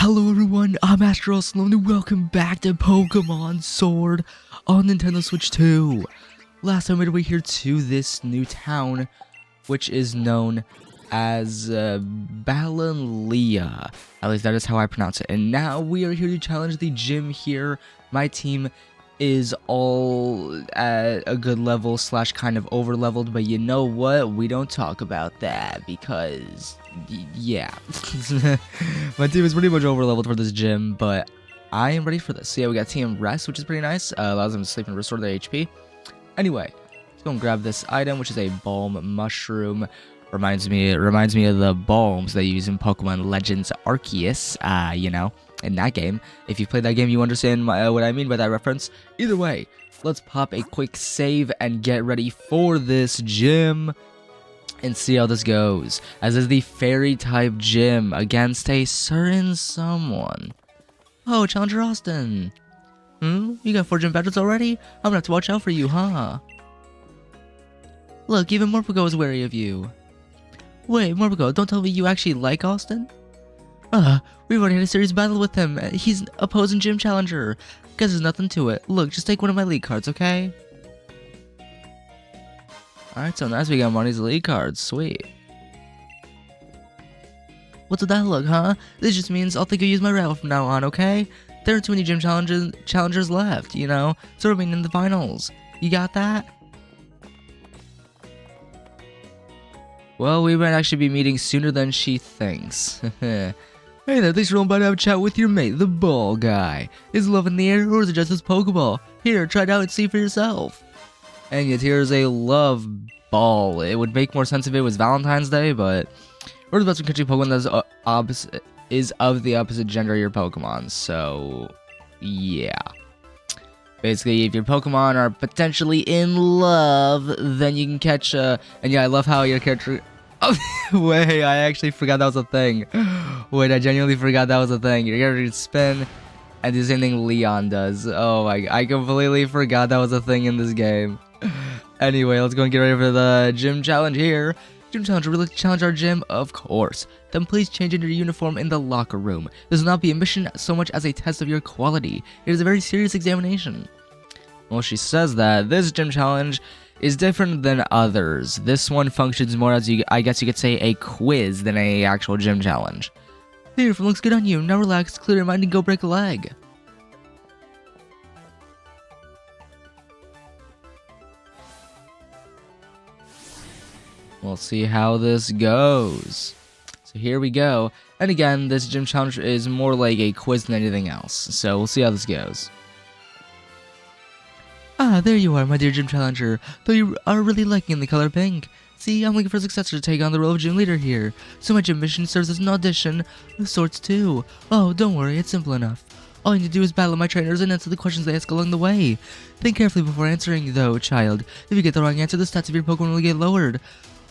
Hello everyone, I'm Astro Sloan and welcome back to Pokemon Sword on Nintendo Switch 2. Last time we made our way here to this new town, which is known as Balanlia. At least that is how I pronounce it. And now we are here to challenge the gym here. My team is all at a good level / kind of over leveled, but you know what? We don't talk about that because yeah. My team is pretty much over leveled for this gym, but I am ready for this. So yeah, we got team rest, which is pretty nice. Allows them to sleep and restore their HP. Anyway, let's go and grab this item, which is a balm mushroom. Reminds me of the balms they use in Pokemon Legends Arceus, you know, in that game. If you've played that game, you understand what I mean by that reference. Either way, let's pop a quick save and get ready for this gym and see how this goes. As is the fairy type gym against a certain someone. Oh, Challenger Austin. You got 4 gym badges already? I'm gonna have to watch out for you, huh? Look, even Morpeko is wary of you. Wait, Morpeko, don't tell me you actually like Austin? We've already had a serious battle with him. He's an opposing gym challenger. Guess there's nothing to it. Look, just take one of my league cards, okay? Alright, so nice we got Marnie's league cards. Sweet. What's with that look, huh? This just means I'll think I'll use my rail from now on, okay? There aren't too many gym challengers left, you know? So we're meeting in the finals. You got that? Well, we might actually be meeting sooner than she thinks. Hey there, thanks for rolling by to have a chat with your mate, the ball guy. Is love in the air, or is it just his Pokeball? Here, try it out and see for yourself. And yet here's a love ball. It would make more sense if it was Valentine's Day, but we're the best in catching Pokemon that is of the opposite gender of your Pokemon, so yeah. Basically, if your Pokemon are potentially in love, then you can catch and yeah, I love how your character... Oh, wait, I actually forgot that was a thing. Wait, I genuinely forgot that was a thing. Your character can spin and do the same thing Leon does. Oh my, I completely forgot that was a thing in this game. Anyway, let's go and get ready for the gym challenge here. Gym challenge, really challenge our gym? Of course. Then please change into your uniform in the locker room. This will not be a mission so much as a test of your quality. It is a very serious examination. Well, she says that this gym challenge is different than others. This one functions more as, I guess you could say, a quiz than a actual gym challenge. The uniform looks good on you. Now relax, clear your mind, and go break a leg. We'll see how this goes. So here we go. And again, this gym challenge is more like a quiz than anything else. So we'll see how this goes. Ah, there you are, my dear gym challenger. Though you are really liking the color pink. See, I'm looking for a successor to take on the role of gym leader here. So my gym mission serves as an audition of sorts too. Oh, don't worry, it's simple enough. All you need to do is battle my trainers and answer the questions they ask along the way. Think carefully before answering, though, child. If you get the wrong answer, the stats of your Pokemon will get lowered.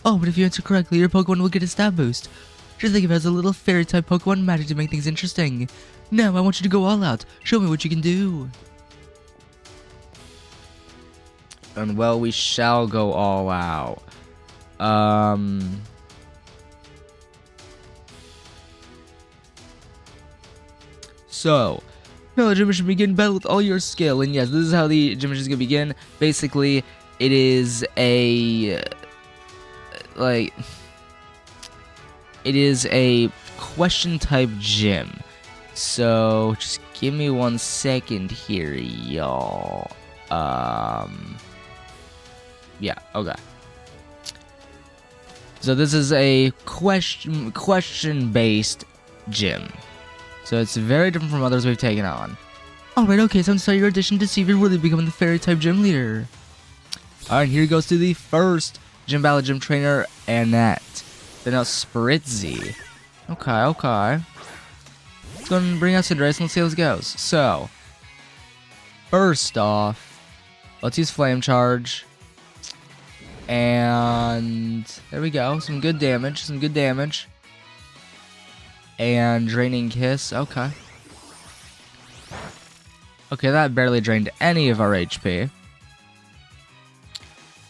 Oh, but if you answer correctly, your Pokemon will get a stat boost. Just think of it as a little fairy-type Pokemon magic to make things interesting. Now, I want you to go all out. Show me what you can do. And well, we shall go all out. So, now the gym mission begin battle with all your skill. And yes, this is how the gym mission is gonna begin. Basically, it is a it is a question type gym. So just give me 1 second here, y'all. Yeah, okay. So this is a question based gym. So it's very different from others we've taken on. Alright, okay, so I'm start your audition to see if you're really becoming the fairy type gym leader. Alright, here goes to the first gym battle gym trainer, Annette. Then now Spritzy. Okay. Let's go and bring out Cinderace and let's see how this goes. So, first off, let's use Flame Charge. And there we go. Some good damage. And Draining Kiss. Okay. Okay, that barely drained any of our HP.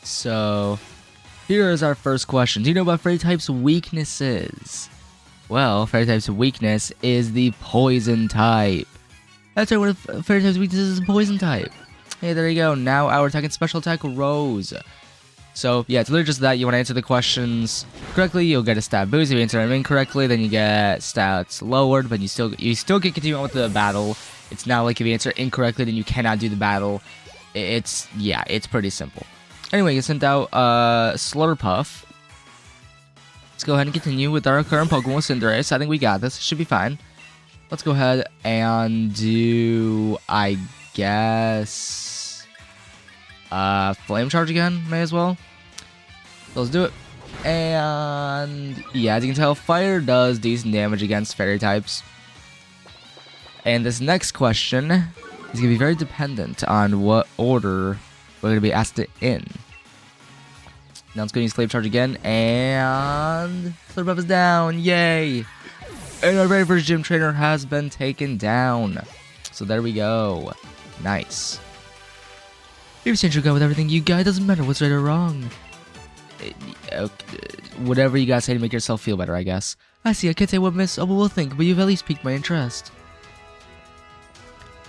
So, here is our first question. Do you know about fairy types' weaknesses? Well, fairy type's weakness is the poison type. That's right, one of fairy type's weaknesses is the poison type. Hey, there you go. Now our attack and special attack Rose. So, yeah, it's literally just that. You want to answer the questions correctly, you'll get a stat boost. If you answer them incorrectly, then you get stats lowered, but you still can continue on with the battle. It's not like if you answer incorrectly, then you cannot do the battle. It's pretty simple. Anyway, you sent out Slurpuff. Let's go ahead and continue with our current Pokemon, Cinderace. I think we got this. It should be fine. Let's go ahead and do, I guess, Flame Charge again, may as well. So let's do it. And yeah, as you can tell, Fire does decent damage against fairy types. And this next question is going to be very dependent on what order we're going to be asked it in. Now let's go use Flame Charge again, and Slurpuff is down, yay! And our very first gym trainer has been taken down. So there we go. Nice. You've changed your guy with everything you got. It doesn't matter what's right or wrong. Whatever you guys say to make yourself feel better, I guess. I see, I can't say what Miss Opal will think, but you've at least piqued my interest.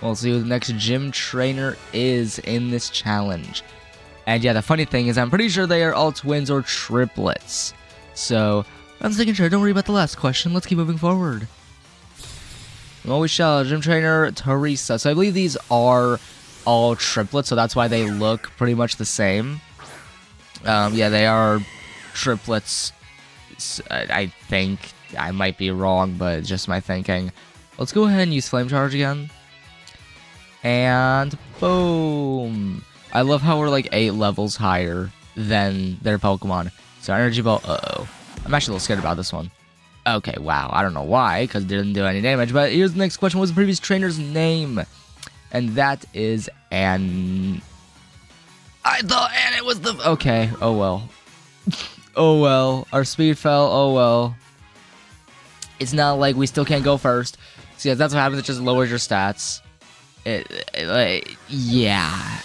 We'll see who the next gym trainer is in this challenge. And yeah, the funny thing is I'm pretty sure they are all twins or triplets. So, I'm thinking sure, don't worry about the last question, let's keep moving forward. Well, we shall, gym trainer Teresa. So I believe these are all triplets, so that's why they look pretty much the same. Yeah, they are triplets, I think. I might be wrong, but it's just my thinking. Let's go ahead and use Flame Charge again. And boom! I love how we're like 8 levels higher than their Pokemon. So Energy Ball, uh-oh. I'm actually a little scared about this one. Okay, wow. I don't know why, because it didn't do any damage. But here's the next question. What's the previous trainer's name? And that is I thought Anna was the... Okay, oh well. Oh well. Our speed fell, oh well. It's not like we still can't go first. So yeah, that's what happens. It just lowers your stats. Yeah.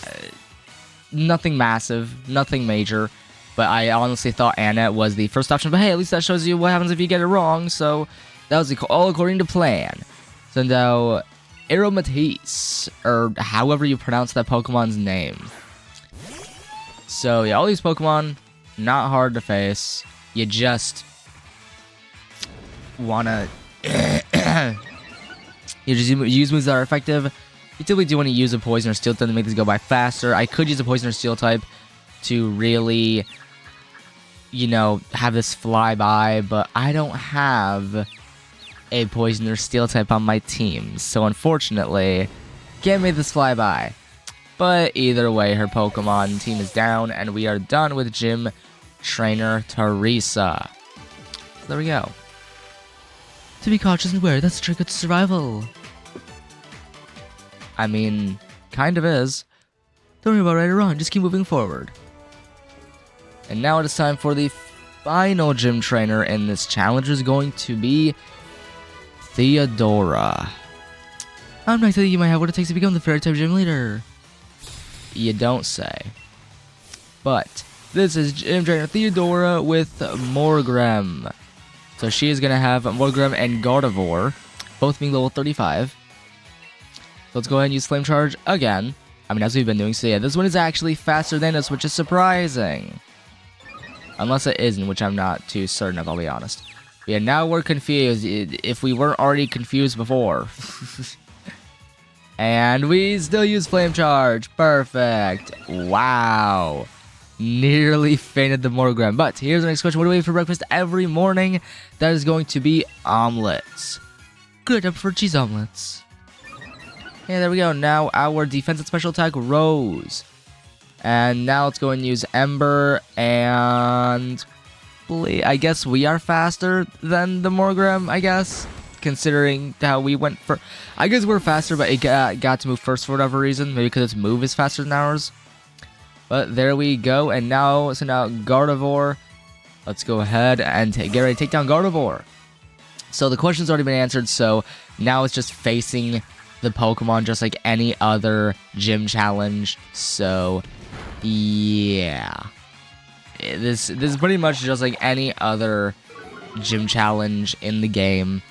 Nothing massive. Nothing major. But I honestly thought Annette was the first option. But hey, at least that shows you what happens if you get it wrong. So that was all according to plan. So now, Aromatisse, or however you pronounce that Pokemon's name. So yeah, all these Pokemon, not hard to face. You just wanna you just use moves that are effective. You typically do want to use a Poison or Steel type to make this go by faster. I could use a Poison or Steel type to really, you know, have this fly by, but I don't have a Poison or Steel type on my team, so unfortunately, can't make this fly by. But either way, her Pokemon team is down, and we are done with Gym Trainer Teresa. There we go. To be cautious and wary, that's a trick to survival. I mean, kind of is. Don't worry about right or wrong, just keep moving forward. And now it is time for the final gym trainer in this challenge, is going to be Theodora. I'm not telling you might have what it takes to become the fairy type gym leader. You don't say. But this is gym trainer Theodora with Morgrem. So she is going to have Morgrem and Gardevoir, both being level 35. So let's go ahead and use Flame Charge again. I mean, as we've been doing. So yeah, this one is actually faster than us, which is surprising. Unless it isn't, which I'm not too certain of, I'll be honest. But yeah, now we're confused, if we weren't already confused before. And we still use Flame Charge. Perfect. Wow. Nearly fainted the Morgrem. But here's the next question. What do we eat for breakfast every morning? That is going to be omelets. Good, I prefer cheese omelets. Yeah, there we go. Now our defense and special attack Rose. And now let's go and use Ember and... I guess we are faster than the Morgrem, I guess. Considering how we went for... I guess we're faster, but it got to move first for whatever reason. Maybe because its move is faster than ours. But there we go. And now, so now Gardevoir. Let's go ahead and get ready to take down Gardevoir. So the question's already been answered, so now it's just facing the Pokemon just like any other gym challenge. So, yeah. This is pretty much just like any other gym challenge in the game.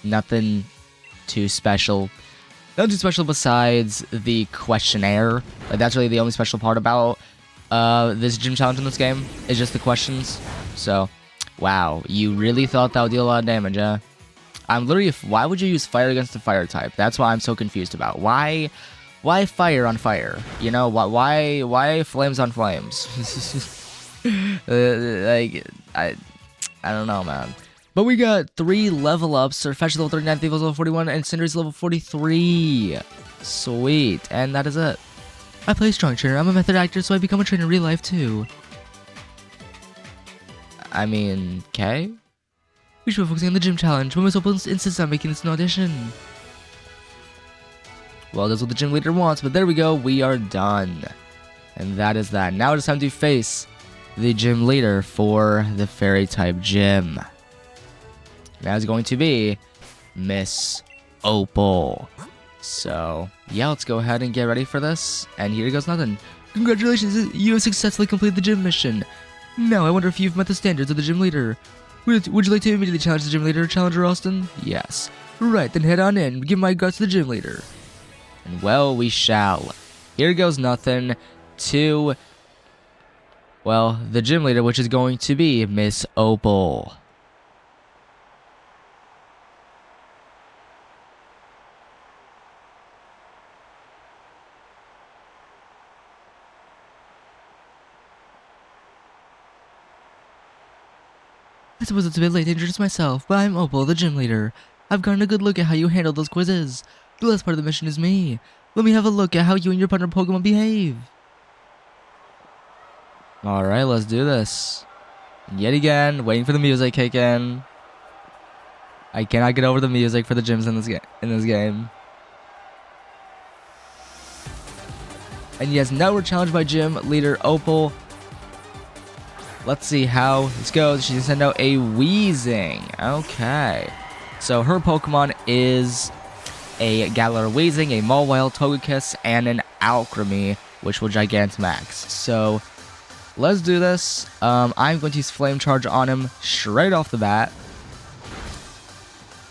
Nothing too special. Nothing too special besides the questionnaire. Like, that's really the only special part about this gym challenge in this game, is just the questions. So, wow, you really thought that would deal a lot of damage, huh? I'm literally, why would you use fire against the fire type? That's what I'm so confused about. Why fire on fire? You know, why flames on flames? Like, I don't know, man. But we got 3 level ups. Circhester level 39, Thief level 41, and Cinder's level 43. Sweet, and that is it. I play strong trainer. I'm a method actor, so I become a trainer in real life too. I mean, okay. We should be focusing on the gym challenge, but Miss Opal insists on making this an audition. Well, that's what the gym leader wants, but there we go. We are done. And that is that. Now it's time to face the gym leader for the fairy type gym. That is going to be Miss Opal. So, yeah, let's go ahead and get ready for this. And here goes nothing. Congratulations, you have successfully completed the gym mission. Now, I wonder if you've met the standards of the gym leader. Would you like to immediately challenge the gym leader, Challenger Austin? Yes. Right, then head on in. Give my regards to the gym leader. And well, we shall. Here goes nothing to, well, the gym leader, which is going to be Miss Opal. I suppose it's a bit late to introduce myself, but I'm Opal, the gym leader. I've gotten a good look at how you handled those quizzes. The last part of the mission is me. Let me have a look at how you and your partner Pokemon behave. Alright, let's do this. Yet again, waiting for the music to kick in. I cannot get over the music for the gyms in this game. And yes, now we're challenged by gym leader Opal. Let's see how this goes. She can send out a Weezing. Okay. So her Pokemon is a Galar Weezing, a Mawile, Togekiss, and an Alchemy, which will Gigantamax. So let's do this. I'm going to use Flame Charge on him straight off the bat.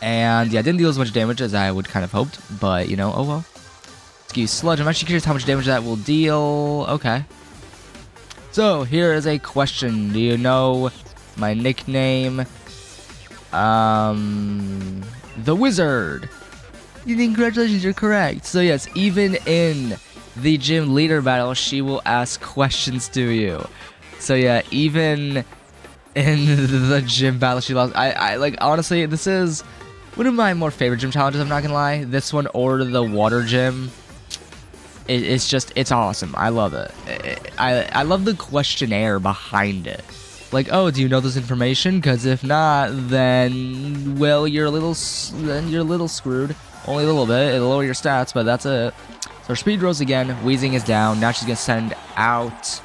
And yeah, didn't deal as much damage as I would kind of hoped, but you know, oh well. Let's use Sludge. I'm actually curious how much damage that will deal. Okay. So, here is a question. Do you know my nickname? The Wizard. Congratulations, you're correct. So yes, even in the gym leader battle, she will ask questions to you. So yeah, even in the gym battle, she lost. I like, honestly, this is one of my more favorite gym challenges, I'm not gonna lie. This one or the water gym. It's awesome. I love it. I love the questionnaire behind it. Like, oh, do you know this information? Because if not, then, well, you're a little screwed. Only a little bit. It'll lower your stats, but that's it. So her speed rose again. Weezing is down. Now she's gonna send out.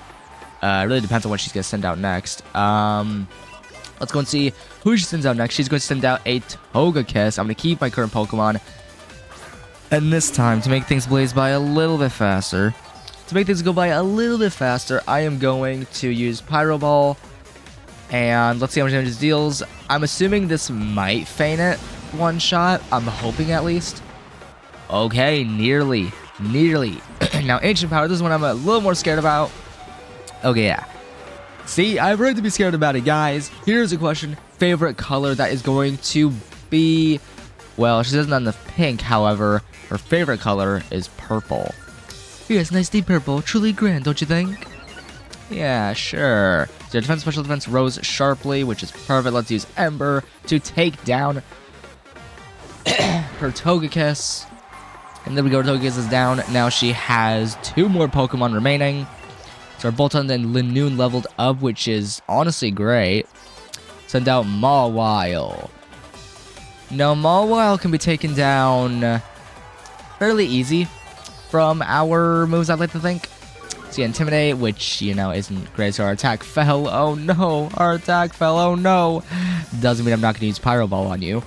It really depends on what she's gonna send out next. Let's go and see who she sends out next. She's going to send out a Togekiss. I'm gonna keep my current Pokemon. And this time, to make things blaze by a little bit faster, I am going to use Pyro Ball. And let's see how much damage this deals. I'm assuming this might feint it one shot. I'm hoping at least. Okay, nearly. Now, Ancient Power, this is one I'm a little more scared about. Okay, yeah. See, I have right to be scared about it, guys. Here's a question. Favorite color that is going to be... Well, she doesn't have the pink, however, her favorite color is purple. Yes, nice deep purple. Truly grand, don't you think? Yeah, sure. So your defense, special defense rose sharply, which is perfect. Let's use Ember to take down her Togekiss. And there we go, Togekiss is down. Now she has 2 more Pokemon remaining. So our Bolton and Linoon leveled up, which is honestly great. Send out Mawile. Now, Mawile can be taken down fairly easy from our moves, I'd like to think. So yeah, Intimidate, which, you know, isn't great. So our attack fell. Oh no, our attack fell. Oh no. Doesn't mean I'm not going to use Pyro Ball on you.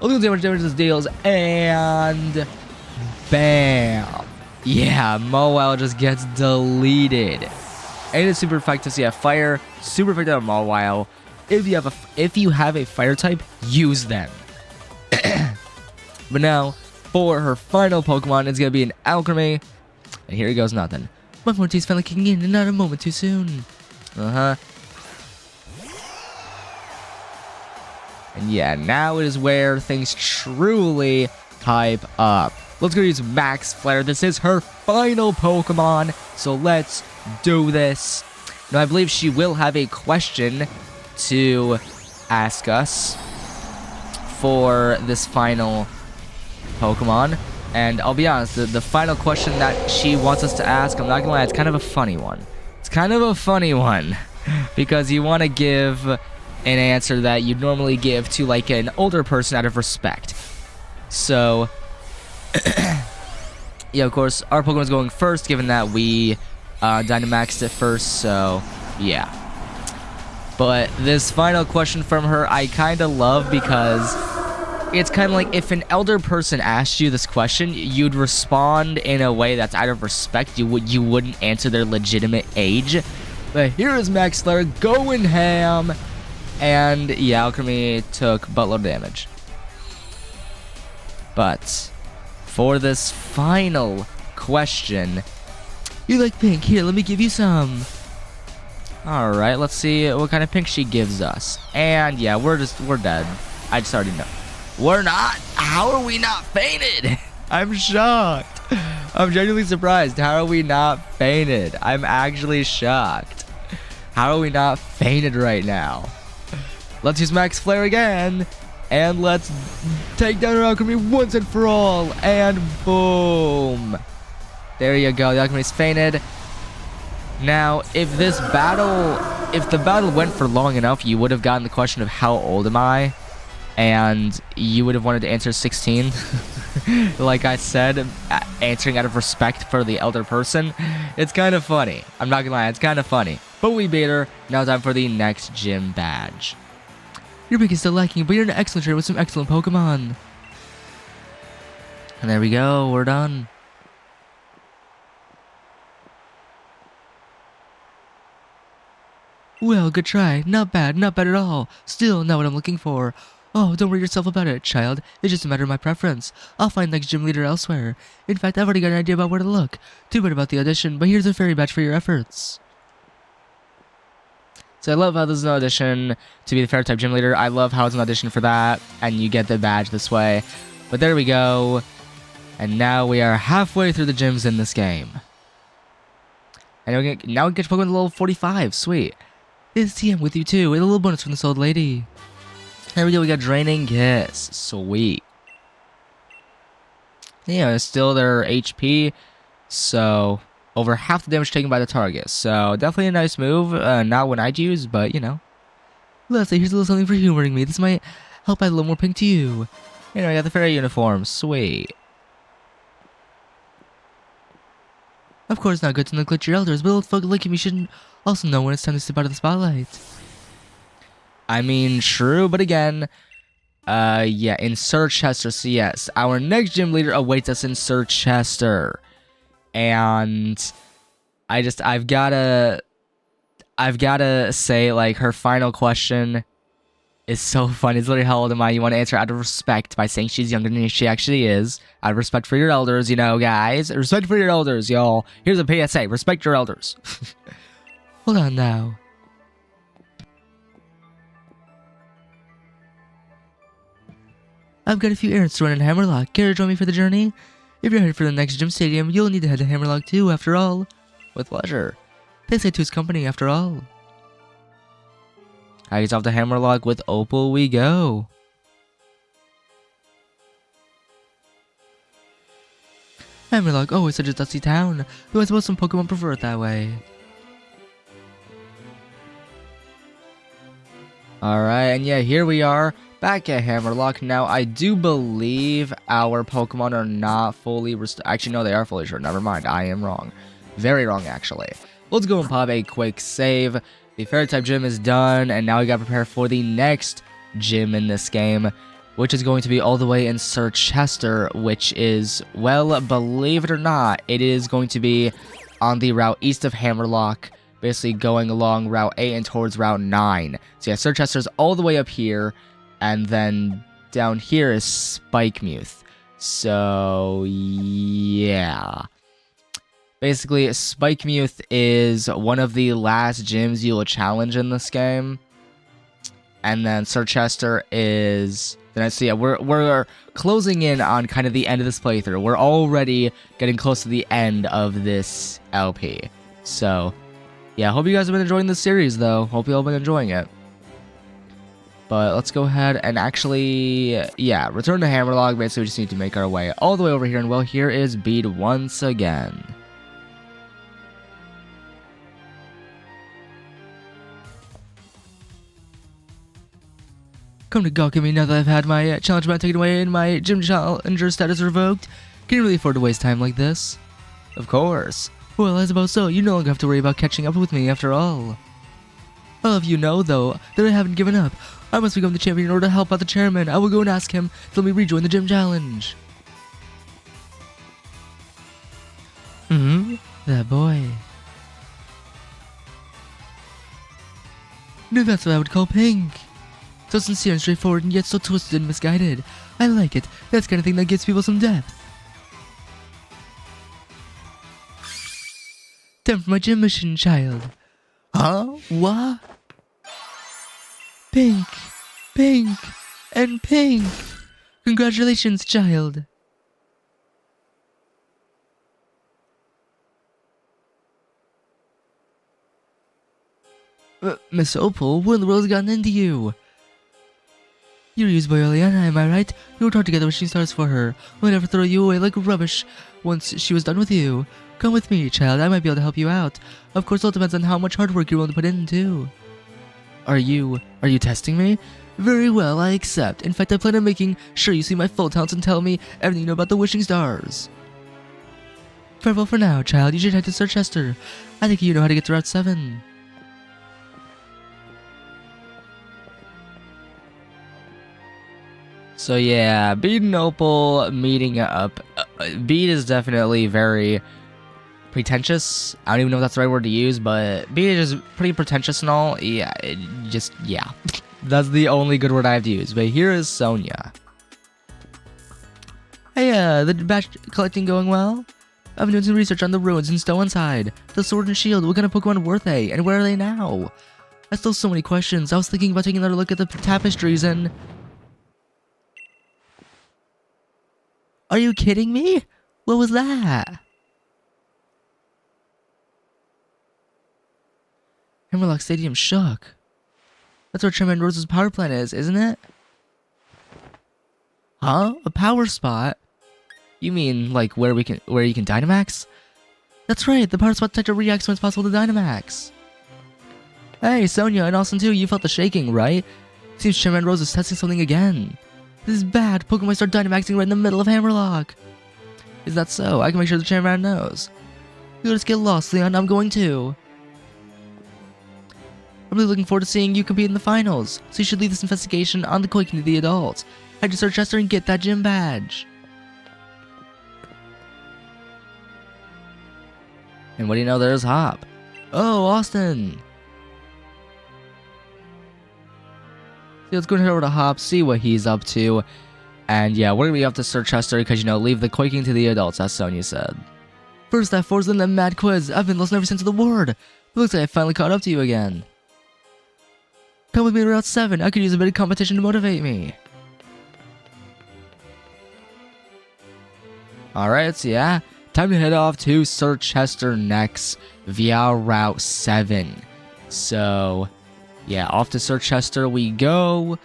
Look at how much damage this deals. And bam. Yeah, Mawile just gets deleted. And it's super effective. So yeah, Fire, super effective on Mawile. If you have a fire type, use them. But now, for her final Pokemon, it's gonna be an Alchemy. And here goes nothing. My forte's finally kicking in, and not a moment too soon. And yeah, now is where things truly hype up. Let's go use Max Flare. This is her final Pokemon, so let's do this. Now, I believe she will have a question to ask us for this final Pokemon. And I'll be honest, the final question that she wants us to ask, I'm not gonna lie, it's kind of a funny one. It's kind of a funny one because you want to give an answer that you'd normally give to like an older person out of respect. So, yeah, of course, our Pokemon's going first, given that we Dynamaxed it first, so yeah. But this final question from her, I kind of love because it's kind of like if an elder person asked you this question, you'd respond in a way that's out of respect. You wouldn't answer their legitimate age. But here is Max Flare going ham, and yeah, Alchemy took buttload of damage. But for this final question, you like pink? Here, let me give you some. Alright, let's see what kind of pink she gives us. And yeah, we're dead. I just already know. We're not? How are we not fainted? I'm shocked. I'm genuinely surprised. How are we not fainted? I'm actually shocked. How are we not fainted right now? Let's use Max Flare again. And let's take down our Alchemy once and for all. And boom. There you go. The Alchemy's fainted. Now, if the battle went for long enough, you would have gotten the question of how old am I? And you would have wanted to answer 16. Like I said, answering out of respect for the elder person. It's kind of funny. I'm not gonna lie, it's kind of funny. But we beat her. Now time for the next gym badge. Your pick is still lacking, but you're an excellent trainer with some excellent Pokemon. And there we go, we're done. Well, good try. Not bad at all. Still not what I'm looking for. Oh, don't worry yourself about it, child. It's just a matter of my preference. I'll find next gym leader elsewhere. In fact, I've already got an idea about where to look. Too bad about the audition, but here's a fairy badge for your efforts. So I love how this is an audition to be the fairy type gym leader. I love how it's an audition for that, and you get the badge this way. But there we go. And now we are halfway through the gyms in this game. And now we get to Pokemon level 45. Sweet. It's TM with you too, with a little bonus from this old lady. There we go, we got Draining Kiss. Sweet. Yeah, it's still their HP, so over half the damage taken by the target. So definitely a nice move. Not one I'd use, but you know. Leslie, here's a little something for humoring me. This might help add a little more pink to you. You know, I got the fairy uniform. Sweet. Of course, not good to neglect your elders, but old folk like me shouldn't also know when it's time to step out of the spotlight. I mean, true, but again, yeah, in Circhester, so yes, our next gym leader awaits us in Circhester. And I've gotta say, like, her final question is so funny. It's literally, how old am I? You want to answer out of respect by saying she's younger than she actually is. Out of respect for your elders, you know, guys. Respect for your elders, y'all. Here's a PSA. Respect your elders. Hold on now. I've got a few errands to run in Hammerlock. Care to join me for the journey? If you're headed for the next gym stadium, you'll need to head to Hammerlock too, after all. With pleasure. They say two's company, after all. I guess off to Hammerlock with Opal we go. Hammerlock, oh, it's such a dusty town. Though I suppose some Pokemon prefer it that way. Alright, and yeah, here we are. Back at Hammerlock. Now, I do believe our Pokemon are not fully restored. Actually, no, they are fully restored. Never mind. I am wrong. Very wrong, actually. Let's go and pop a quick save. The Fairy-type gym is done, and now we gotta prepare for the next gym in this game, which is going to be all the way in Circhester, which is, well, believe it or not, it is going to be on the route east of Hammerlock, basically going along Route 8 and towards Route 9. So yeah, Circhester's all the way up here, and then down here is Spikemuth. So yeah. Basically, Spikemuth is one of the last gyms you'll challenge in this game. And then Circhester is... So yeah, we're closing in on kind of the end of this playthrough. We're already getting close to the end of this LP. So, yeah, hope you guys have been enjoying this series, though. Hope you all been enjoying it. But let's go ahead and actually, yeah, return to Hammerlog. Basically, we just need to make our way all the way over here. And, well, here is Bede once again. Come to gawk at me now that I've had my challenge mount taken away and my gym challenger status revoked. Can you really afford to waste time like this? Of course. Well, I suppose so. You no longer have to worry about catching up with me after all. I'll have you know, though, that I haven't given up. I must become the champion in order to help out the chairman. I will go and ask him to let me rejoin the gym challenge. That boy. No, that's what I would call pink. So sincere and straightforward, and yet so twisted and misguided. I like it. That's the kind of thing that gives people some depth. Time for my gym mission, child. Huh? What? Pink, pink, and pink. Congratulations, child. Miss Opal, what in the world has gotten into you? You were used by Eliana, am I right? We worked hard together when she starts for her. We'll never throw you away like rubbish once she was done with you. Come with me, child. I might be able to help you out. Of course, it all depends on how much hard work you're willing to put in, too. Are you testing me? Very well, I accept. In fact, I plan on making sure you see my full talents and tell me everything you know about the Wishing Stars. Farewell for now, child. You should head to Circhester. I think you know how to get to Route 7. So yeah, Bede and Opal meeting up. Bede is definitely very pretentious. I don't even know if that's the right word to use, but Bede is just pretty pretentious and all. Yeah, yeah. That's the only good word I have to use. But here is Sonia. Hey, the batch collecting going well? I've been doing some research on the ruins in Stownside. The sword and shield, what kind of Pokemon were they? And where are they now? I still have so many questions. I was thinking about taking another look at the tapestries and... Are you kidding me? What was that? Hammerlock Stadium shook. That's where Chairman Rose's power plant is, isn't it? Huh? A power spot? You mean like where you can Dynamax? That's right, the power spot detector reacts when it's possible to Dynamax. Hey, Sonia and Austin too, you felt the shaking, right? Seems Chairman Rose is testing something again. This is bad. Pokemon start Dynamaxing right in the middle of Hammerlock. Is that so? I can make sure the chairman knows. You'll just get lost, Leon. I'm going too. I'm really looking forward to seeing you compete in the finals. So you should leave this investigation on the Quaking to the adults. Head to Circhester and get that gym badge. And what do you know? There's Hop. Oh, Austin. Let's go head over to Hop, see what he's up to. And yeah, we're gonna be up to Circhester because, you know, leave the Quaking to the adults, as Sonia said. First that force, then the mad quiz. I've been lost ever since the ward. It looks like I finally caught up to you again. Come with me to Route 7. I could use a bit of competition to motivate me. Alright, so yeah, time to head off to Circhester next via Route 7. So... yeah, off to Circhester we go,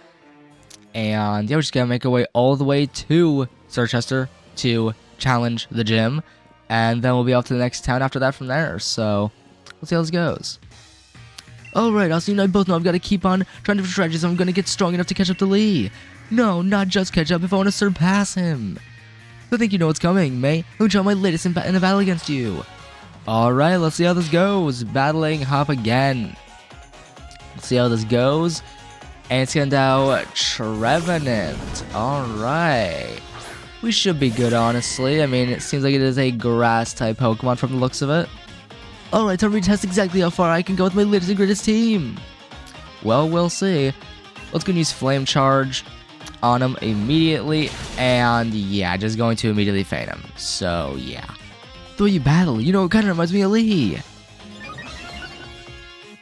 and yeah, we're just gonna make our way all the way to Circhester to challenge the gym, and then we'll be off to the next town after that from there, so let's see how this goes. Alright, Austin and I both know I've got to keep on trying different strategies if I'm gonna get strong enough to catch up to Lee. No, not just catch up, if I want to surpass him. I think you know what's coming, mate. Let me try my latest in the battle against you. Alright, let's see how this goes. Battling Hop again. Let's see how this goes. And it's gonna do Trevenant. Alright. We should be good, honestly. I mean, it seems like it is a grass type Pokemon from the looks of it. Alright, time to retest exactly how far I can go with my latest and greatest team. Well, we'll see. Let's go and use Flame Charge on him immediately. And yeah, just going to immediately fade him. So yeah. The way you battle, you know, it kind of reminds me of Lee.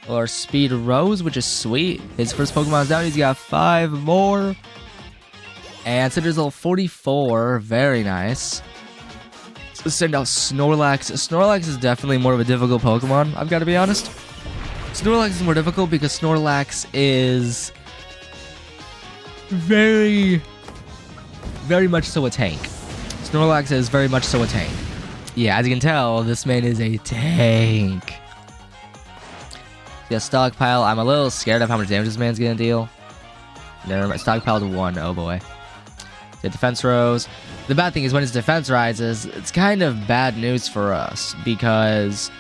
Or Speed Rose, which is sweet. His first Pokemon's down, he's got 5 more. And Cinder's level 44, very nice. Let's send out Snorlax. Snorlax is definitely more of a difficult Pokemon, I've got to be honest. Snorlax is more difficult because Snorlax is very much so a tank. Snorlax is very much so a tank. Yeah, as you can tell, this man is a tank. Yeah, Stockpile. I'm a little scared of how much damage this man's gonna deal. Never mind. Stockpiled 1. Oh boy. The defense rose. The bad thing is when his defense rises, it's kind of bad news for us because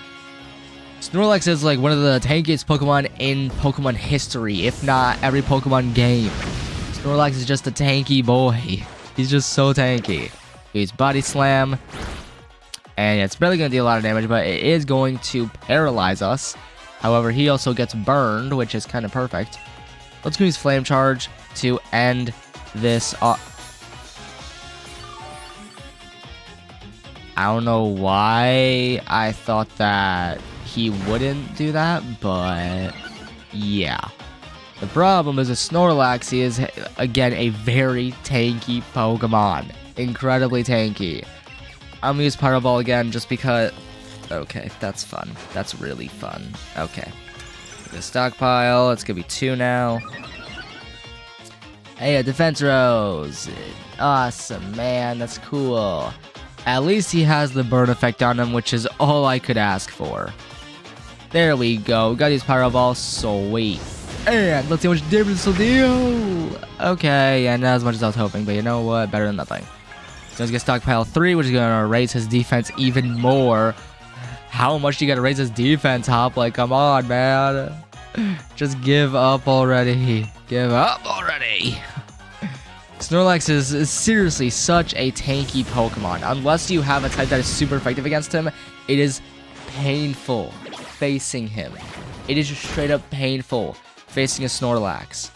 Snorlax is like one of the tankiest Pokemon in Pokemon history, if not every Pokemon game. Snorlax is just a tanky boy. He's just so tanky. He's Body Slam. And yeah, it's barely going to deal a lot of damage, but it is going to paralyze us. However, he also gets burned, which is kind of perfect. Let's go use Flame Charge to end this off. I don't know why I thought that he wouldn't do that, but yeah. The problem is with Snorlax, he is, again, a very tanky Pokemon. Incredibly tanky. I'm gonna use Pyro Ball again just because... Okay, that's fun. That's really fun. Okay. The stockpile, it's gonna be 2 now. Hey, a defense rose. Awesome, man. That's cool. At least he has the burn effect on him, which is all I could ask for. There we go. Got his Pyro Ball. Sweet. And let's see how much damage this will deal. Okay, yeah, not as much as I was hoping, but you know what? Better than nothing. So let's get stockpile 3, which is gonna raise his defense even more. How much do you gotta raise his defense, Hop? Like, come on, man. Just give up already. Give up already. Snorlax is seriously such a tanky Pokemon. Unless you have a type that is super effective against him, it is painful facing him. It is just straight up painful facing a Snorlax.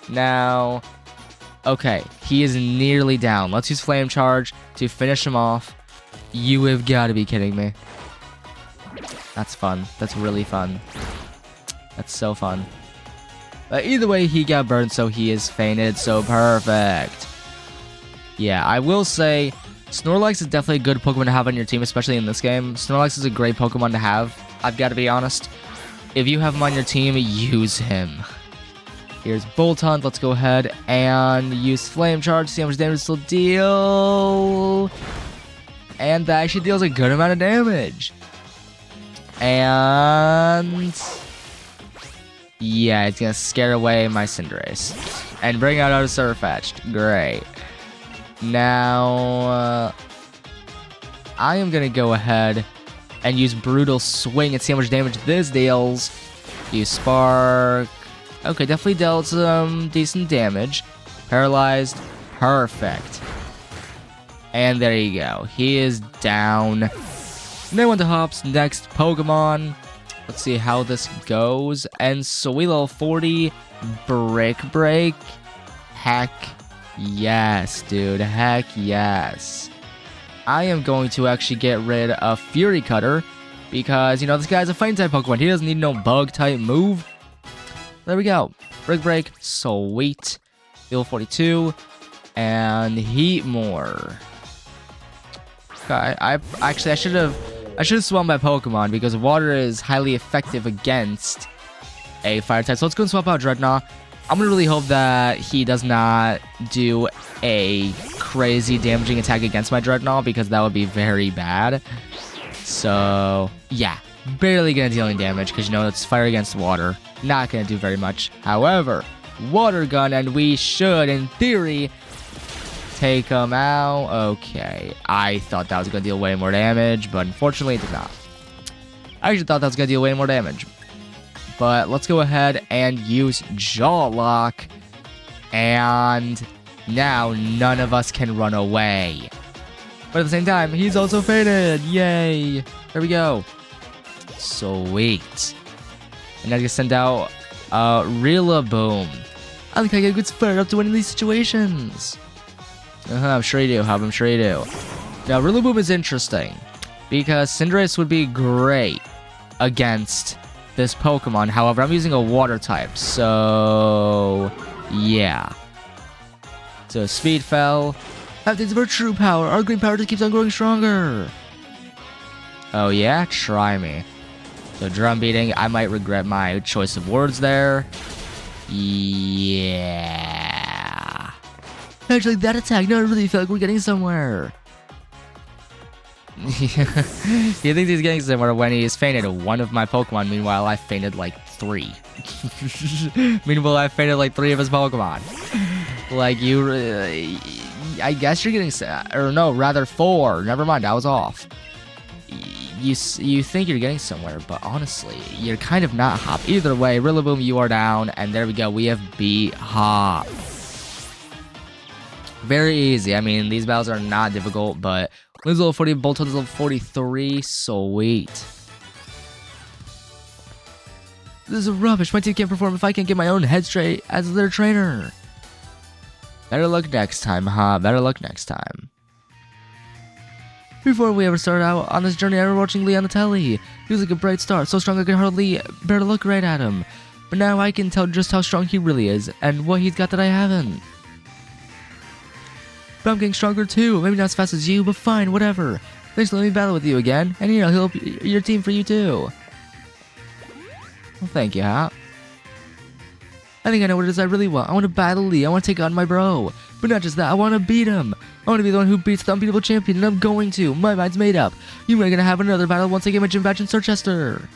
Now, okay, he is nearly down. Let's use Flame Charge to finish him off. You have got to be kidding me. That's fun. That's really fun. That's so fun. But either way, he got burned, so he is fainted. So perfect. Yeah, I will say Snorlax is definitely a good Pokemon to have on your team, especially in this game. Snorlax is a great Pokemon to have. I've got to be honest. If you have him on your team, use him. Here's Bolt Hunt. Let's go ahead and use Flame Charge. See how much damage this will deal. And that actually deals a good amount of damage. And yeah, it's gonna scare away my Cinderace and bring out our Surfetch'd. Great. Now I am gonna go ahead and use Brutal Swing and see how much damage this deals. Use Spark. Okay, definitely dealt some decent damage. Paralyzed. Perfect. And there you go. He is down. Now on to Hop's next Pokemon. Let's see how this goes. And Level 40. Brick Break. Heck yes, dude. Heck yes. I am going to actually get rid of Fury Cutter. Because, you know, this guy's a fighting type Pokemon. He doesn't need no bug type move. There we go. Brick Break. Sweet. Level 42. And Heatmore. Okay, I should have swum my Pokemon because water is highly effective against a fire type. So let's go and swap out Dreadnought. I'm gonna really hope that he does not do a crazy damaging attack against my Dreadnought because that would be very bad. So yeah, barely gonna deal any damage because you know it's fire against water. Not gonna do very much. However, Water Gun, and we should, in theory, take him out. Okay, I thought that was going to deal way more damage, but unfortunately it did not. I actually thought that was going to deal way more damage. But let's go ahead and use Jaw Lock. And now none of us can run away. But at the same time, he's also faded. Yay. There we go. Sweet. And now I can send out Rillaboom. I think I get good fired up to win in these situations. I'm sure you do, Hub. I'm sure you do. Now, Rillaboom is interesting because Cinderace would be great against this Pokemon. However, I'm using a water type, so yeah. So Speed fell. After our true power, our green power just keeps on growing stronger. Oh yeah? Try me. So drum beating, I might regret my choice of words there. Yeah. Actually, that attack, no, I really feel like we're getting somewhere. He thinks he's getting somewhere when he's fainted one of my Pokemon. Meanwhile, I fainted like 3. Meanwhile, I fainted like 3 of his Pokemon. Like, you... I guess you're getting... Or no, rather 4. Never mind, I was off. You think you're getting somewhere, but honestly, you're kind of not, Hop. Either way, Rillaboom, you are down, and there we go. We have beat Hop. Very easy. I mean, these battles are not difficult, but Lynn's level 40, Bolton's level 43. Sweet. This is rubbish. My team can't perform if I can't get my own head straight as their trainer. Better luck next time, huh? Better luck next time. Before we ever started out on this journey, I was watching Lee on the telly. He was like a bright star, so strong I could hardly bear to look right at him. But now I can tell just how strong he really is, and what he's got that I haven't. But I'm getting stronger too. Maybe not as fast as you, but fine, whatever. Thanks for letting me battle with you again, and I'll help your team for you too. Well, thank you, Hop. I think I know what it is I really want. I want to battle Lee. I want to take on my bro. But not just that, I want to beat him. I want to be the one who beats the unbeatable champion, and I'm going to. My mind's made up. You and I are going to have another battle once I get my gym badge in Circhester.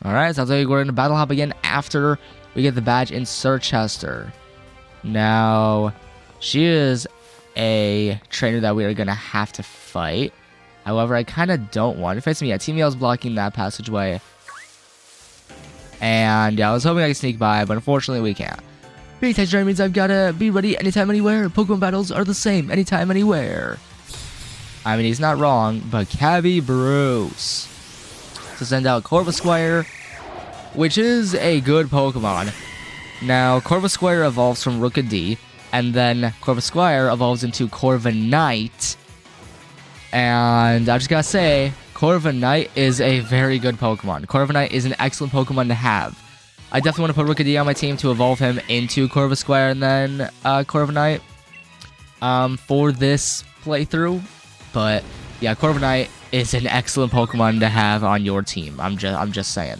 Alright, sounds like we're going to battle Hop again after we get the badge in Circhester. Now, she is a trainer that we are going to have to fight. However, I kind of don't want to face me. Yeah, Team Yell's blocking that passageway. And yeah, I was hoping I could sneak by, but unfortunately we can't. Being Legendary means I've gotta be ready anytime, anywhere. Pokemon battles are the same anytime, anywhere. I mean, he's not wrong, but Cabby Bruce. To send out Corvisquire, which is a good Pokemon. Now, Corvisquire evolves from Rookidee, and then Corvisquire evolves into Corviknight. And I just gotta say, Corviknight is a very good Pokemon. Corviknight is an excellent Pokemon to have. I definitely want to put Rookidee on my team to evolve him into Corvisquire and then Corviknight for this playthrough. But yeah, Corviknight is an excellent Pokemon to have on your team. I'm just saying.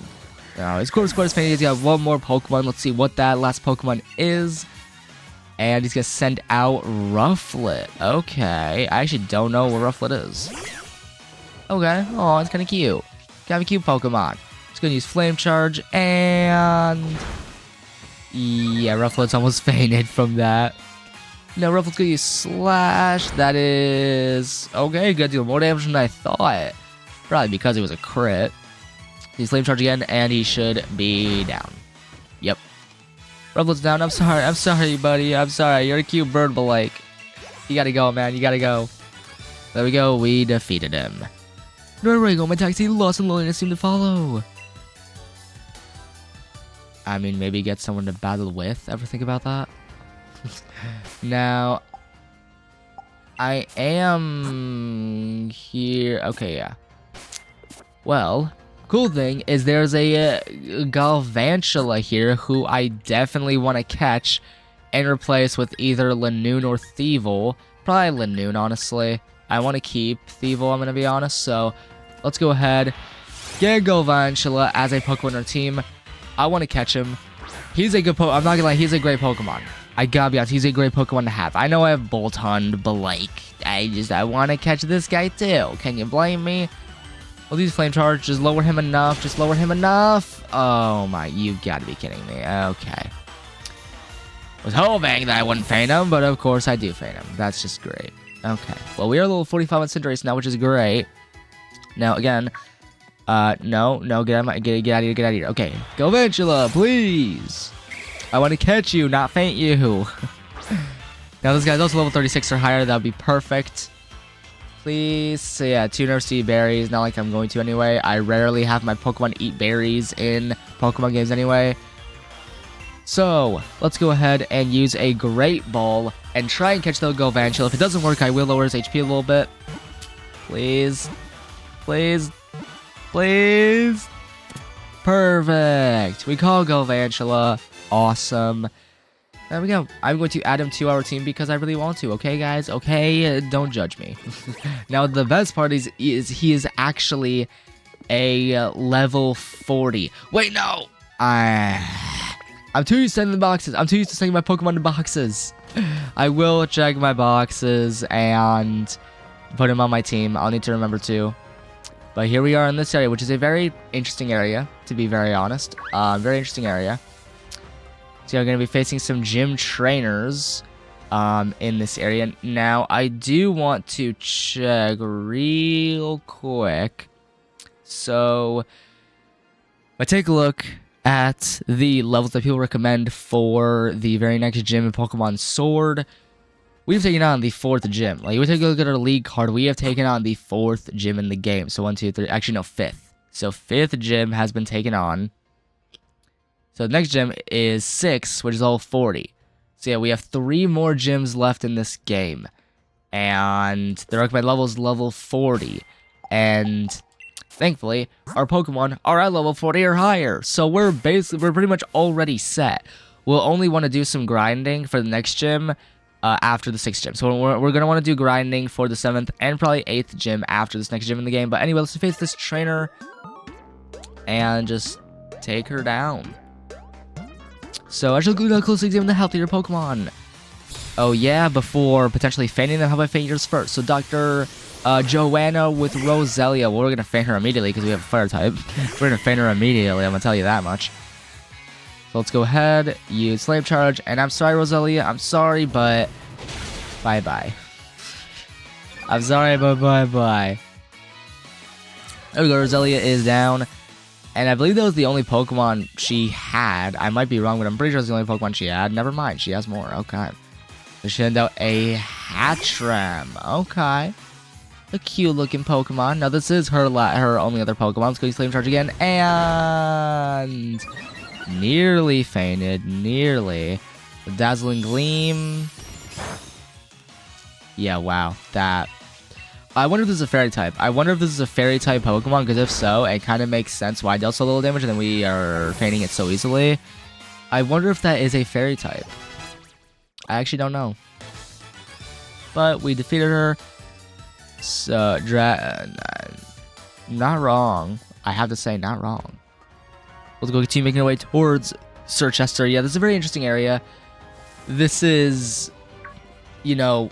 His Corvisquire is painted. He's got one more Pokemon. Let's see what that last Pokemon is. And he's gonna send out Rufflet. Okay, I actually don't know what Rufflet is. Okay, oh, it's kind of cute. Kind of a cute Pokemon. It's gonna use Flame Charge, and yeah, Rufflet's almost fainted from that. No, Rufflet's gonna use Slash. That is okay. Gonna deal more damage than I thought. Probably because it was a crit. Use Flame Charge again, and he should be down. Yep. Rufflet's down. I'm sorry, buddy. I'm sorry. You're a cute bird, but like, you gotta go, man. You gotta go. There we go. We defeated him. Wherever I go, my taxi lost and loneliness seem to follow. I mean, maybe get someone to battle with. Ever think about that? Now, I am here. Okay, yeah. Well, cool thing is there's a Galvantula here who I definitely want to catch and replace with either Lanoon or Thievul. Probably Lanoon, honestly. I want to keep Thievul, I'm going to be honest. So, let's go ahead. Get Galvantula as a Pokemon on our team. I want to catch him. He's a good Pokemon. I'm not going to lie, he's a great Pokemon. I gotta be honest, he's a great Pokemon to have. I know I have Boltund, but like, I want to catch this guy too. Can you blame me? Well, these Flame Charge, just lower him enough. Just lower him enough. Oh my, you gotta be kidding me. Okay. I was hoping that I wouldn't feint him, but of course I do feint him. That's just great. Okay. Well, we are level 45 on Cinderace now, which is great. Now, again, no, get out of here. Okay, Galvantula, please. I want to catch you, not faint you. Now, this guy's also level 36 or higher. That would be perfect. Please. So yeah, two nerfs to eat berries. Not like I'm going to anyway. I rarely have my Pokemon eat berries in Pokemon games anyway. So let's go ahead and use a Great Ball and try and catch the Galvantula. If it doesn't work, I will lower his HP a little bit. Please. Please. Please. Perfect. We call Galvantula. Awesome. There we go. I'm going to add him to our team because I really want to. Okay, guys? Okay? Don't judge me. Now, the best part is he is actually a level 40. Wait, no! I'm too used to sending the boxes. I'm too used to sending my Pokemon to boxes. I will check my boxes and put him on my team. I'll need to remember to. But here we are in this area, which is a very interesting area, to be very honest. Very interesting area. So you're going to be facing some gym trainers in this area. Now, I do want to check real quick. So, I take a look at the levels that people recommend for the very next gym in Pokemon Sword. We've taken on the 4th gym. Like, we take a look at our league card. We have taken on the 4th gym in the game. So 1, 2, 3. Actually, no, 5th. So 5th gym has been taken on. So the next gym is 6, which is all 40. So yeah, we have 3 more gyms left in this game. And the recommended level is level 40. And thankfully, our Pokemon are at level 40 or higher. So we're pretty much already set. We'll only want to do some grinding for the next gym after the 6th gym. So we're going to want to do grinding for the 7th and probably 8th gym after this next gym in the game. But anyway, let's face this trainer and just take her down. So I shall go closely examine the health of your Pokemon. Oh yeah, before potentially fainting them, how about faint yours first? So Dr. Joanna with Roselia. Well, we're going to faint her immediately because we have a fire type. We're going to faint her immediately, I'm going to tell you that much. So let's go ahead, use Slave Charge, and I'm sorry, Roselia, I'm sorry, but bye-bye. I'm sorry, but bye-bye. There we go, Roselia is down. And I believe that was the only Pokemon she had. I might be wrong, but I'm pretty sure it's the only Pokemon she had. Never mind, she has more. Okay. So she sent out a Hattrem. Okay. A cute-looking Pokemon. Now, this is her only other Pokemon. Let's go use Flame Charge again. And nearly fainted. Nearly. The Dazzling Gleam. Yeah, wow. That... I wonder if this is a fairy type. I wonder if this is a fairy type Pokemon, because if so, it kind of makes sense why it dealt so little damage and then we are fainting it so easily. I wonder if that is a fairy type. I actually don't know. But we defeated her. So, not wrong. I have to say, not wrong. Let's go continue making our way towards Circhester. Yeah, this is a very interesting area. This is, you know,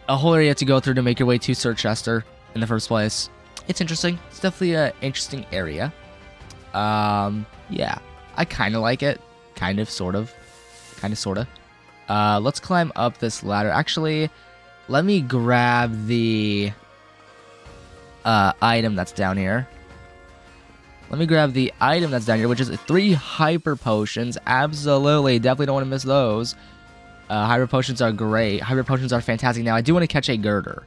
a whole area to go through to make your way to Circhester in the first place. It's interesting. It's definitely an interesting area. Yeah, I kind of like it. Kind of, sort of. Kind of, sort of. Let's climb up this ladder. Actually, let me grab the item that's down here. Let me grab the item that's down here, which is 3 Hyper Potions. Absolutely, definitely don't want to miss those. Hyper Potions are great. Hyper Potions are fantastic. Now, I do want to catch a Girder.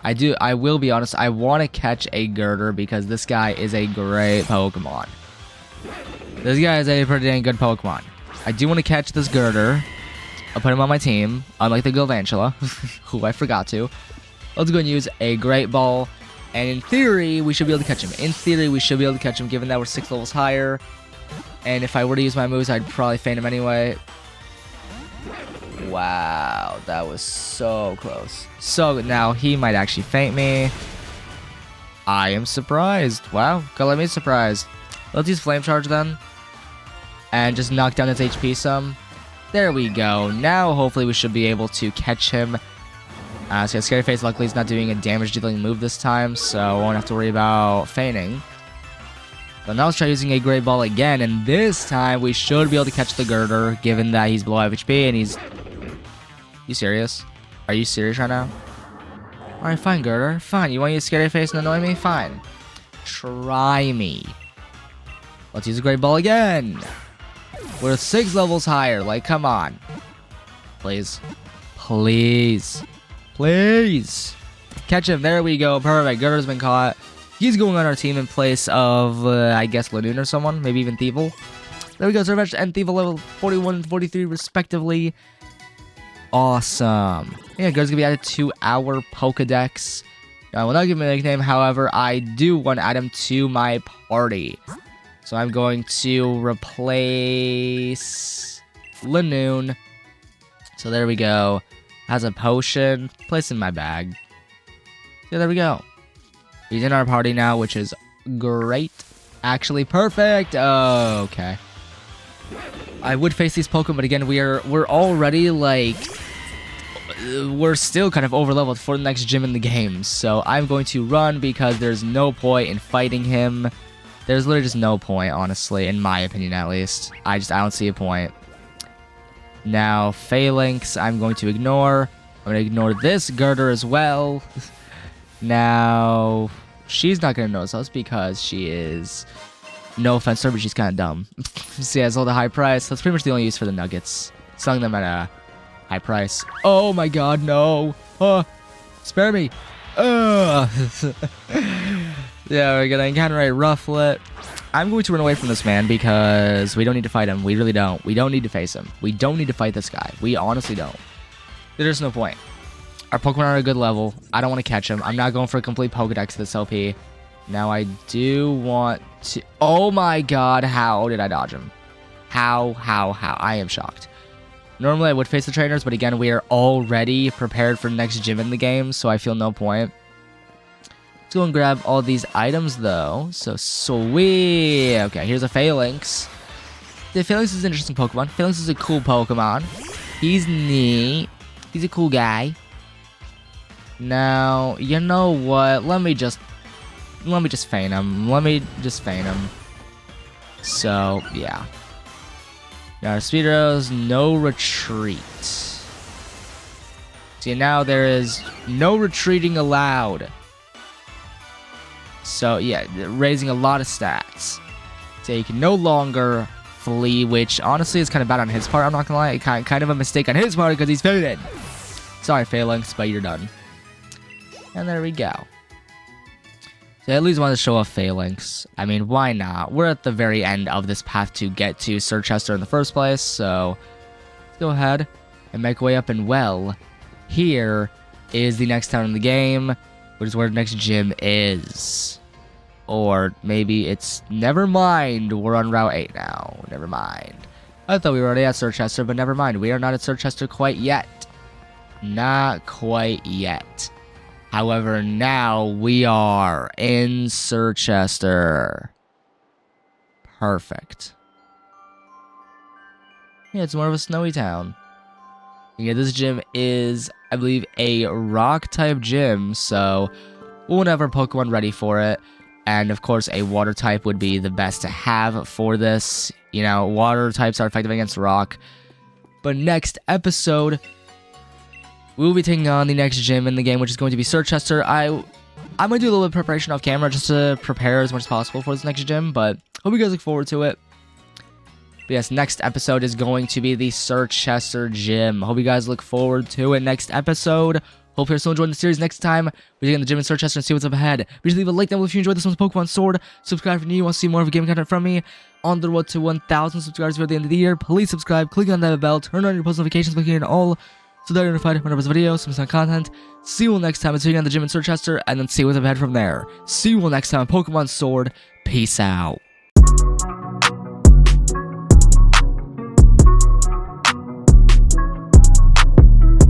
I will be honest, I want to catch a Girder because this guy is a great Pokemon. This guy is a pretty dang good Pokemon. I do want to catch this Girder. I'll put him on my team, unlike the Galvantula, who I forgot to. Let's go and use a Great Ball. And in theory, we should be able to catch him. In theory, we should be able to catch him, given that we're 6 levels higher. And if I were to use my moves, I'd probably feint him anyway. Wow, that was so close. So now he might actually feint me. I am surprised. Wow, God, let me surprised. Let's use Flame Charge then. And just knock down his HP some. There we go. Now hopefully we should be able to catch him. So yeah, Scary Face, luckily he's not doing a damage dealing move this time, so I won't have to worry about feigning. But now let's try using a Great Ball again, and this time we should be able to catch the Girder, given that he's below HP and he's... You serious? Are you serious right now? Alright, fine, Girder. Fine. You want to use Scary Face and annoy me? Fine. Try me. Let's use a Great Ball again. We're 6 levels higher. Like, come on. Please. Please. Please. Catch him. There we go. Perfect. Gurder's been caught. He's going on our team in place of, I guess, Lanoon or someone. Maybe even Thievul. There we go. Circhester and Thievul level 41 and 43 respectively. Awesome. Yeah, Gurder's going to be added to our Pokedex. I will not give him a nickname. However, I do want to add him to my party. So I'm going to replace Lanoon. So there we go. Has a potion. Place in my bag. Yeah, there we go. He's in our party now, which is great. Actually, perfect. Oh, okay. I would face these Pokemon, but again, we're already like we're still kind of overleveled for the next gym in the game. So I'm going to run because there's no point in fighting him. There's literally just no point, honestly, in my opinion at least. I don't see a point. Now, Phalanx, I'm going to ignore. I'm going to ignore this Girder as well. Now, she's not going to notice us because she is, no offense to her, but she's kind of dumb. So yeah, it's all the high price. That's pretty much the only use for the nuggets. Selling them at a high price. Oh my god, no. Spare me. Yeah, we're going to encounter a Rufflet. I'm going to run away from this man because we don't need to fight him. We really don't. We don't need to face him. We don't need to fight this guy. We honestly don't. There's no point. Our Pokemon are at a good level. I don't want to catch him. I'm not going for a complete Pokedex this LP. Now I do want to... Oh my god, how did I dodge him? How? I am shocked. Normally I would face the trainers, but again, we are already prepared for the next gym in the game, so I feel no point. Let's go and grab all these items, though. So sweet. Okay, here's a Phalanx. The Phalanx is an interesting Pokemon. Phalanx is a cool Pokemon. He's neat. He's a cool guy. Now, you know what? Let me just feign him. So, yeah. Now, our Speedos, no retreat. See, now there is no retreating allowed. So, yeah, raising a lot of stats. So you can no longer flee, which honestly is kind of bad on his part. I'm not going to lie. Kind of a mistake on his part because he's faded. Sorry, Phalanx, but you're done. And there we go. So I at least want to show off Phalanx. I mean, why not? We're at the very end of this path to get to Circhester in the first place, so let's go ahead and make our way up. And well, here is the next town in the game, which is where the next gym is. Or maybe it's... Never mind, we're on Route 8 now. Never mind. I thought we were already at Circhester, but never mind. We are not at Circhester quite yet. Not quite yet. However, now we are in Circhester. Perfect. Yeah, it's more of a snowy town. Yeah, this gym is, I believe, a rock-type gym, so we'll have our Pokemon ready for it. And, of course, a water type would be the best to have for this. You know, water types are effective against rock. But next episode, we will be taking on the next gym in the game, which is going to be Circhester. I'm going to do a little bit of preparation off camera just to prepare as much as possible for this next gym, but hope you guys look forward to it. But yes, next episode is going to be the Circhester gym. Hope you guys look forward to it next episode. Hope you're still enjoying the series. Next time, we're taking the gym in Circhester and see what's up ahead. Be sure to leave a like down below if you enjoyed this one's Pokemon Sword. Subscribe if you want to see more of gaming content from me. On the road to 1,000 subscribers before the end of the year. Please subscribe, click on that bell, turn on your post notifications, clicking on all, so that you're notified whenever there's a video, some content. See you all next time. It's taking on the gym in Circhester, and then see what's up ahead from there. See you all next time. Pokemon Sword. Peace out.